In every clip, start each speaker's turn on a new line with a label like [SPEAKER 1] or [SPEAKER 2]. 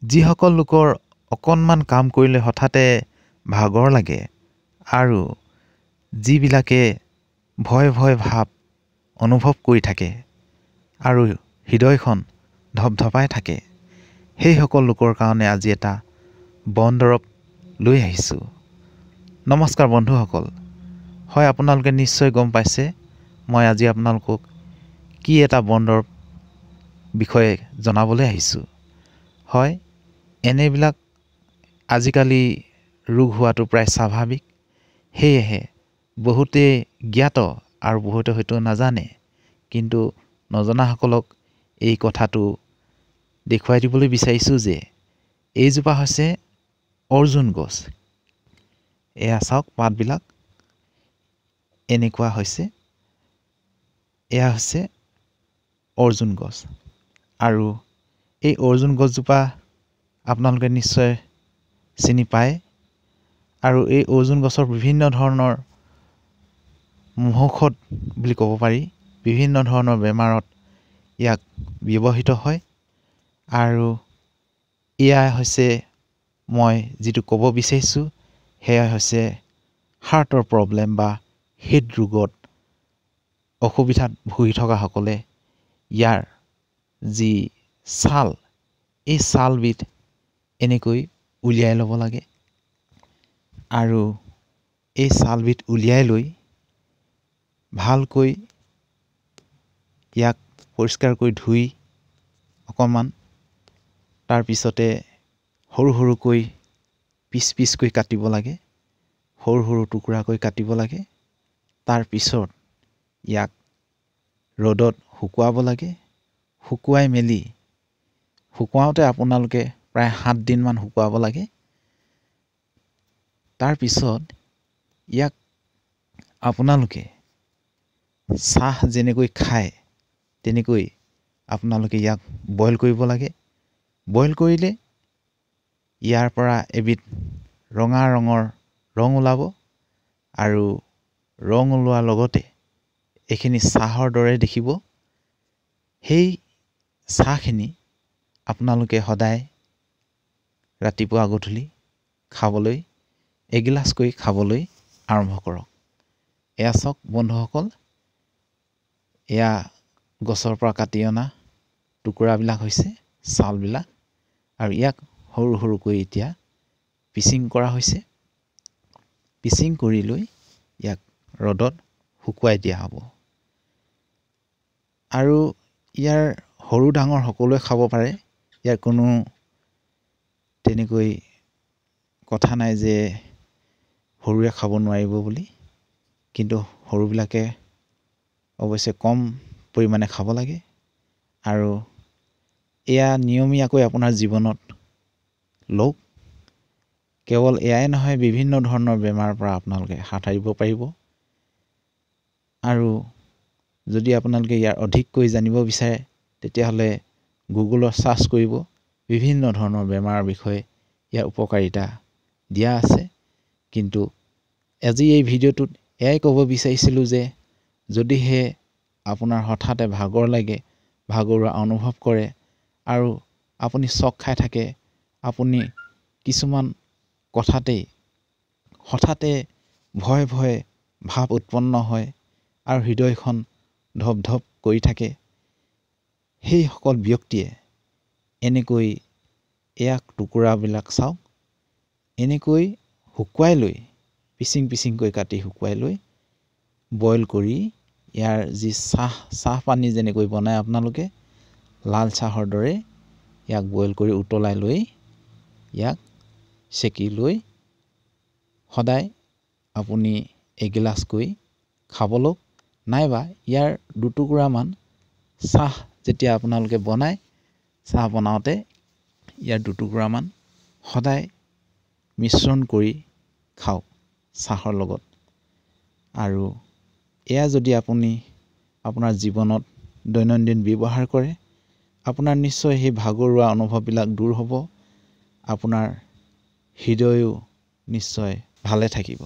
[SPEAKER 1] যিসকল লোকৰ অকণমান কাম কৰিলে হঠাতে ভাগৰ লাগে আৰু যিবিলাকে ভয় ভয় ভাৱ অনুভৱ কৰি থাকে আৰু হৃদয়খন ধপধপাই থাকে, সেইসকল লোকৰ কাৰণে আজি এটা বন দৰৱ লৈ আহিছোঁ। নমস্কাৰ বন্ধুসকল, হয় আপোনালোকে নিশ্চয় গম পাইছে মই আজি আপোনালোকক কি এটা বন দৰৱ বিষয়ে জনাবলৈ আহিছোঁ। হয়, এনেবিলাক আজিকালি ৰোগ হোৱাটো প্ৰায় স্বাভাৱিক। সেয়েহে বহুতে জ্ঞাত আৰু বহুতে হয়তো নাজানে, কিন্তু নজনাসকলক এই কথাটো দেখুৱাই দিবলৈ বিচাৰিছোঁ যে এইজোপা হৈছে অৰ্জুন গছ। এয়া চাওক, পাতবিলাক এনেকুৱা হৈছে। এয়া হৈছে অৰ্জুন গছ আৰু এই অৰ্জুন গছজোপা আপোনালোকে নিশ্চয় চিনি পায় আৰু এই অৰ্জুন গছৰ বিভিন্ন ধৰণৰ মহৌষধ বুলি ক'ব পাৰি, বিভিন্ন ধৰণৰ বেমাৰত ইয়াক ব্যৱহৃত হয়। আৰু এয়া হৈছে মই যিটো ক'ব বিচাৰিছোঁ সেয়া হৈছে হাৰ্টৰ প্ৰব্লেম বা হৃদৰোগত অসুবিধাত ভুগি থকাসকলে ইয়াৰ যি ছাল, এই ছালবিধ এনেকৈ উলিয়াই ল'ব লাগে আৰু এই ছালবিধ উলিয়াই লৈ ভালকৈ ইয়াক পৰিষ্কাৰ কৰি ধুই অকণমান তাৰপিছতে সৰু সৰুকৈ পিচকৈ কাটিব লাগে, সৰু সৰু টুকুৰাকৈ কাটিব লাগে। তাৰপিছত ইয়াক ৰ'দত শুকুৱাব লাগে। শুকুৱাই মেলি, শুকুৱাওঁতে আপোনালোকে প্ৰায় 7 দিনমান শুকুৱাব লাগে। তাৰপিছত ইয়াক আপোনালোকে চাহ যেনেকৈ খায় তেনেকৈ আপোনালোকে ইয়াক বইল কৰিব লাগে। বইল কৰিলে ইয়াৰ পৰা এবিধ ৰঙা ৰঙৰ ৰং ওলাব আৰু ৰং ওলোৱাৰ লগতে এইখিনি চাহৰ দৰে দেখিব। সেই চাহখিনি আপোনালোকে সদায় ৰাতিপুৱা গধূলি খাবলৈ, এগিলাচকৈ খাবলৈ আৰম্ভ কৰক। এয়া চাওক বন্ধুসকল, এয়া গছৰ পৰা কাটি অনা টুকুৰাবিলাক হৈছে ছালবিলাক আৰু ইয়াক সৰু সৰুকৈ এতিয়া পিচিং কৰা হৈছে। পিচিং কৰি লৈ ইয়াক ৰ'দত শুকুৱাই দিয়া হ'ব। আৰু ইয়াৰ সৰু ডাঙৰ সকলোৱে খাব পাৰে। ইয়াৰ কোনো তেনেকৈ কথা নাই যে সৰুৱে খাব নোৱাৰিব বুলি, কিন্তু সৰুবিলাকে অৱশ্যে কম পৰিমাণে খাব লাগে। আৰু এয়া নিয়মীয়াকৈ আপোনাৰ জীৱনত লওক। কেৱল এয়াই নহয়, বিভিন্ন ধৰণৰ বেমাৰৰ পৰা আপোনালোকে হাত সাৰিব পাৰিব। আৰু যদি আপোনালোকে ইয়াৰ অধিককৈ জানিব বিচাৰে তেতিয়াহ'লে গুগলত চাৰ্চ কৰিব, বিভিন্ন ধৰণৰ বেমাৰৰ বিষয়ে ইয়াৰ উপকাৰিতা দিয়া আছে। কিন্তু আজি এই ভিডিঅ'টোত এয়াই ক'ব বিচাৰিছিলোঁ যে যদিহে আপোনাৰ হঠাতে ভাগৰ লাগে, ভাগৰুৱা অনুভৱ কৰে আৰু আপুনি চক খাই থাকে, আপুনি কিছুমান কথাতেই হঠাতে ভয় ভয় ভাৱ উৎপন্ন হয় আৰু হৃদয়খন ধপ ধপ কৰি থাকে, সেইসকল ব্যক্তিয়ে এনেকৈ ইয়াক টুকুৰাবিলাক চাওক, এনেকৈ শুকুৱাই লৈ পিচিংকৈ কাটি শুকুৱাই লৈ বইল কৰি ইয়াৰ যি চাহ পানী যেনেকৈ বনায় আপোনালোকে লাল চাহৰ দৰে ইয়াক বইল কৰি উতলাই লৈ ইয়াক চেকি লৈ সদায় আপুনি এগিলাচকৈ খাবলৈ, নাইবা ইয়াৰ দুটুকুৰামান চাহ যেতিয়া আপোনালোকে বনায়, চাহ বনাওঁতে ইয়াৰ দুটুকুৰামান সদায় মিশ্ৰণ কৰি খাওক চাহৰ লগত। আৰু এয়া যদি আপুনি আপোনাৰ জীৱনত দৈনন্দিন ব্যৱহাৰ কৰে, আপোনাৰ নিশ্চয় সেই ভাগৰুৱা অনুভৱবিলাক দূৰ হ'ব। আপোনাৰ হৃদয়ো নিশ্চয় ভালে থাকিব।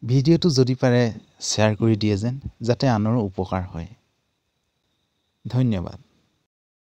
[SPEAKER 1] ভিডিঅ'টো যদি পাৰে শ্বেয়াৰ কৰি দিয়ে যেন, যাতে আনৰো উপকাৰ হয়। ধন্যবাদ।